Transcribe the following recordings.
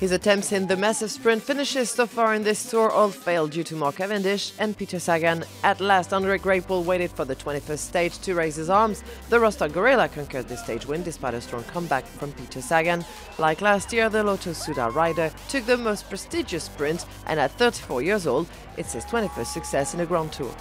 His attempts in the massive sprint finishes so far in this tour all failed due to Mark Cavendish and Peter Sagan. At last, Andre Greipel waited for the 21st stage to raise his arms. The Rostock Gorilla conquered this stage win despite a strong comeback from Peter Sagan. Like last year, the Lotto Soudal rider took the most prestigious sprint, and at 34 years old, it's his 21st success in a Grand Tour.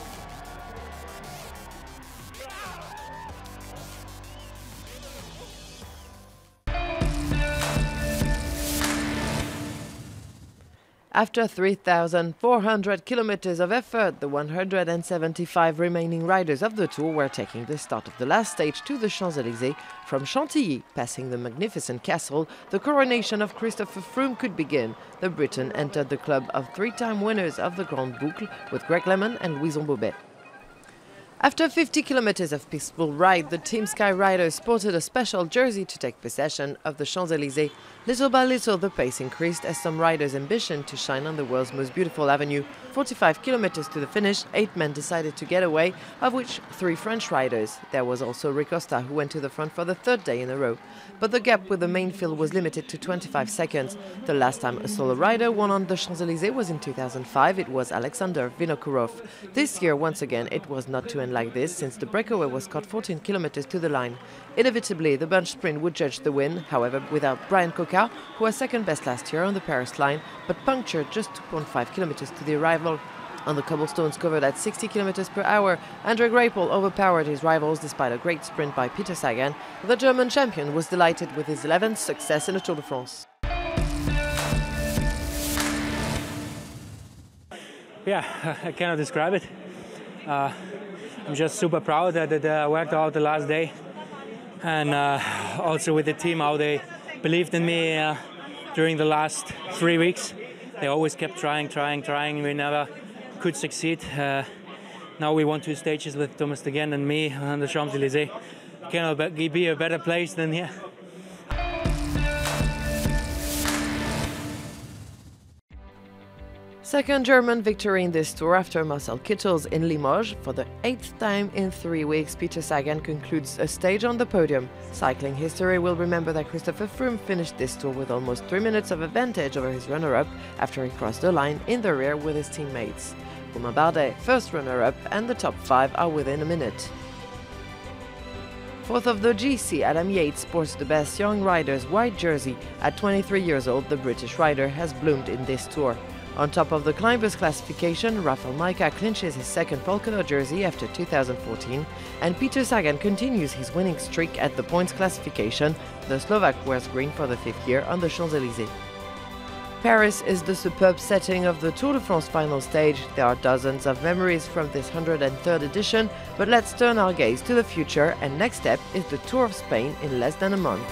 After 3,400 kilometers of effort, the 175 remaining riders of the Tour were taking the start of the last stage to the Champs-Élysées. From Chantilly, passing the magnificent castle, the coronation of Christopher Froome could begin. The Briton entered the club of three-time winners of the Grande Boucle with Greg LeMond and Louison Bobet. After 50 kilometers of peaceful ride, the Team Sky riders sported a special jersey to take possession of the Champs-Élysées. Little by little, the pace increased as some riders' ambition to shine on the world's most beautiful avenue. 45 kilometers to the finish, 8 men decided to get away, of which 3 French riders. There was also Rui Costa, who went to the front for the 3rd day in a row. But the gap with the main field was limited to 25 seconds. The last time a solo rider won on the Champs-Élysées was in 2005. It was Alexander Vinokourov. This year, once again, it was not to end like this, since the breakaway was cut 14 kilometers to the line. Inevitably, the bunch sprint would judge the win, however, without Brian Coca, who was second best last year on the Paris line, but punctured just 2.5 kilometers to the arrival. On the cobblestones covered at 60 kilometers per hour, Andre Greipel overpowered his rivals despite a great sprint by Peter Sagan. The German champion was delighted with his 11th success in the Tour de France. Yeah, I cannot describe it. I'm just super proud that it worked out the last day, and also with the team, how they believed in me during the last 3 weeks. They always kept trying. We never could succeed. Now we won 2 stages with Thomas again and me on the Champs-Élysées. Cannot be a better place than here. Second German victory in this tour after Marcel Kittel's in Limoges. For the 8th time in 3 weeks, Peter Sagan concludes a stage on the podium. Cycling history will remember that Christopher Froome finished this tour with almost 3 minutes of advantage over his runner-up after he crossed the line in the rear with his teammates. Romain Bardet, first runner-up, and the top 5 are within a minute. Fourth of the GC, Adam Yates sports the best young rider's white jersey. At 23 years old, the British rider has bloomed in this tour. On top of the climbers classification, Rafael Majka clinches his second polka dot jersey after 2014, and Peter Sagan continues his winning streak at the points classification. The Slovak wears green for the 5th year on the Champs-Élysées. Paris is the superb setting of the Tour de France final stage. There are dozens of memories from this 103rd edition, but let's turn our gaze to the future, and next step is the Tour of Spain in less than a month.